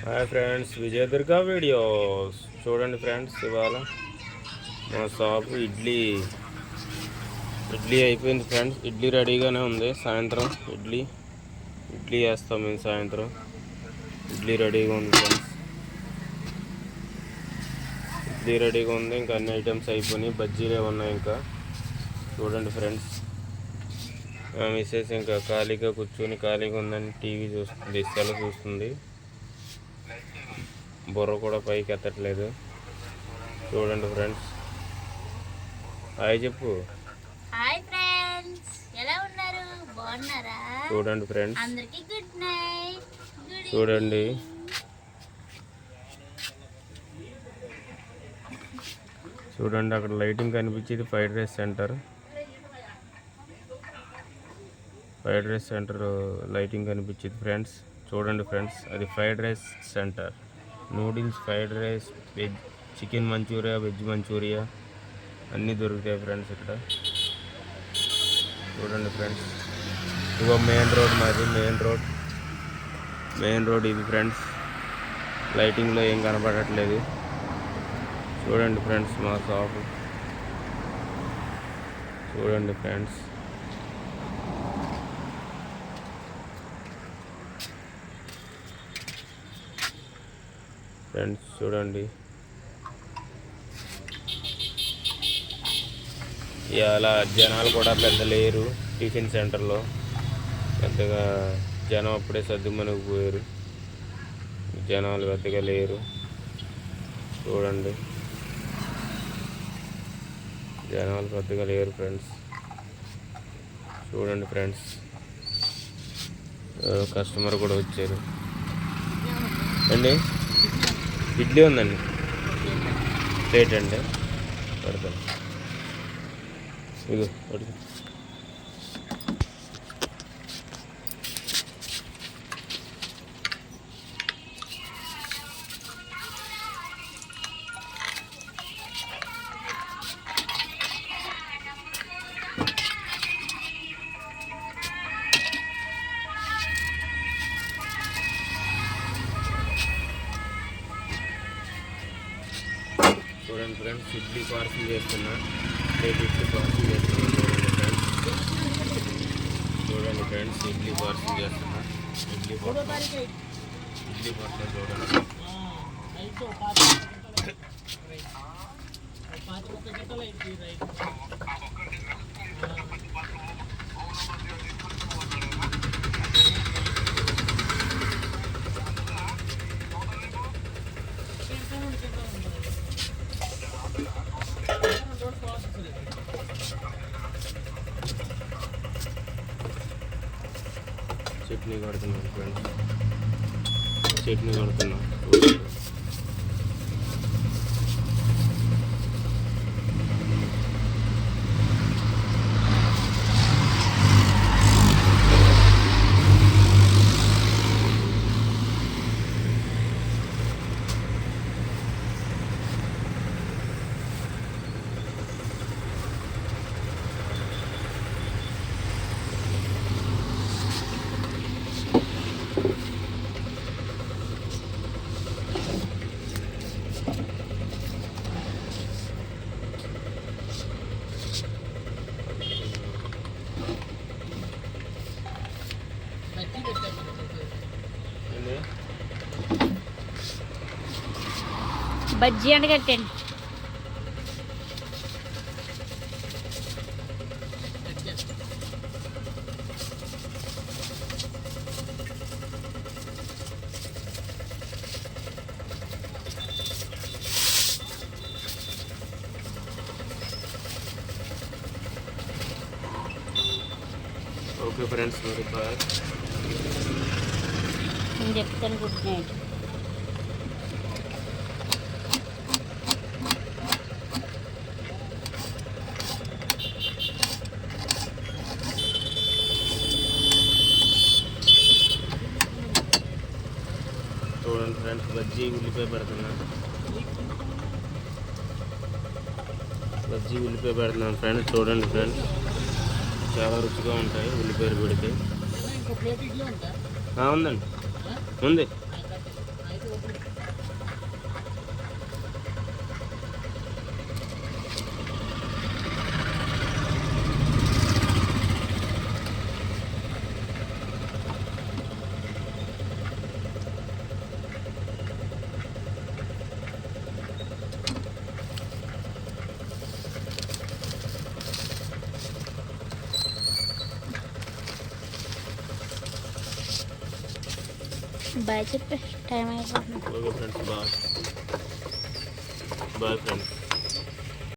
Hi friends, Vijayadurga videos చూడండి friends. ఇవాళ మా షాపు ఇడ్లీ అయిపోయింది ఫ్రెండ్స్. ఇడ్లీ రెడీగానే ఉంది. సాయంత్రం ఇడ్లీ వేస్తాం మేము. సాయంత్రం ఇడ్లీ రెడీగా ఉంది ఫ్రెండ్స్. ఇడ్లీ రెడీగా ఉంది. ఇంకా అన్ని ఐటమ్స్ అయిపోయినాయి. బజ్జీలే ఉన్నాయి ఇంకా. చూడండి ఫ్రెండ్స్, మిస్సెస్ ఇంకా ఖాళీగా ఉందని టీవీ చూస్తుంది, సెల చూస్తుంది. బుర్ర కూడా పైకి ఎత్తట్లేదు. చూడండి ఫ్రెండ్స్. హాయ్ చెప్పు. హాయ్ ఫ్రెండ్స్, ఎలా ఉన్నారు? బాగున్నారా? చూడండి ఫ్రెండ్స్, అందరికీ గుడ్ నైట్. చూడండి. అక్కడ లైటింగ్ కనిపించేది ఫ్రైడ్ రైస్ సెంటర్ లైటింగ్ కనిపించేది ఫ్రెండ్స్. చూడండి ఫ్రెండ్స్, అది fried rice center. Noodles, fried rice, veg, chicken manchuria, veg manchuria అన్నీ దొరుకుతాయి ఫ్రెండ్స్ ఇక్కడ. చూడండి ఫ్రెండ్స్, ఇగో మెయిన్ రోడ్ ఇది ఫ్రెండ్స్. లైటింగ్లో ఏం కనపడట్లేదు. చూడండి ఫ్రెండ్స్, మా షాపు చూడండి ఫ్రెండ్స్. చూడండి, ఇలా జనాలు కూడా పెద్ద లేరు. టిఫిన్ సెంటర్లో పెద్దగా జనం అప్పుడే సర్దుమణిగిపోయారు. జనాలు పెద్దగా లేరు. చూడండి, జనాలు పెద్దగా లేరు ఫ్రెండ్స్. చూడండి ఫ్రెండ్స్, కస్టమర్ కూడా వచ్చారు అండి. ఇడ్లీ ఉందండి, ప్లేట్ అండి. పడతాను, ఇగో పడుతుంది. చూడండి ఫ్రెండ్స్, ఇడ్లీ పార్సల్ చేస్తున్నా. ఇడ్లీ పార్సల్ చేస్తున్నా. చూడండి ఫ్రెండ్స్, ఇడ్లీ పార్సల్ చేస్తున్నా. ఇడ్లీ పార్సల్ చూడండి. చట్నీ కడుతున్నాను ఫ్రెండ్స్, చట్నీ కడుతున్నా. బజ్జీ అని కట్టండి. ఓకే ఫ్రెండ్స్, మరి బాయ్. నేను చెప్తాను గుడ్ నైట్. చూడండి ఫ్రెండ్స్, బజ్జీ ఉల్లిపాయ పెడుతున్నాను ఫ్రెండ్స్. చూడండి ఫ్రెండ్స్, చాలా రుచిగా ఉంటాయి ఉల్లిపాయలు పెడితే. ఉందండి, ఉంది. బాయ్ చెప్పే టైం అయిపోతుంది. Okay friends, bye bye friends.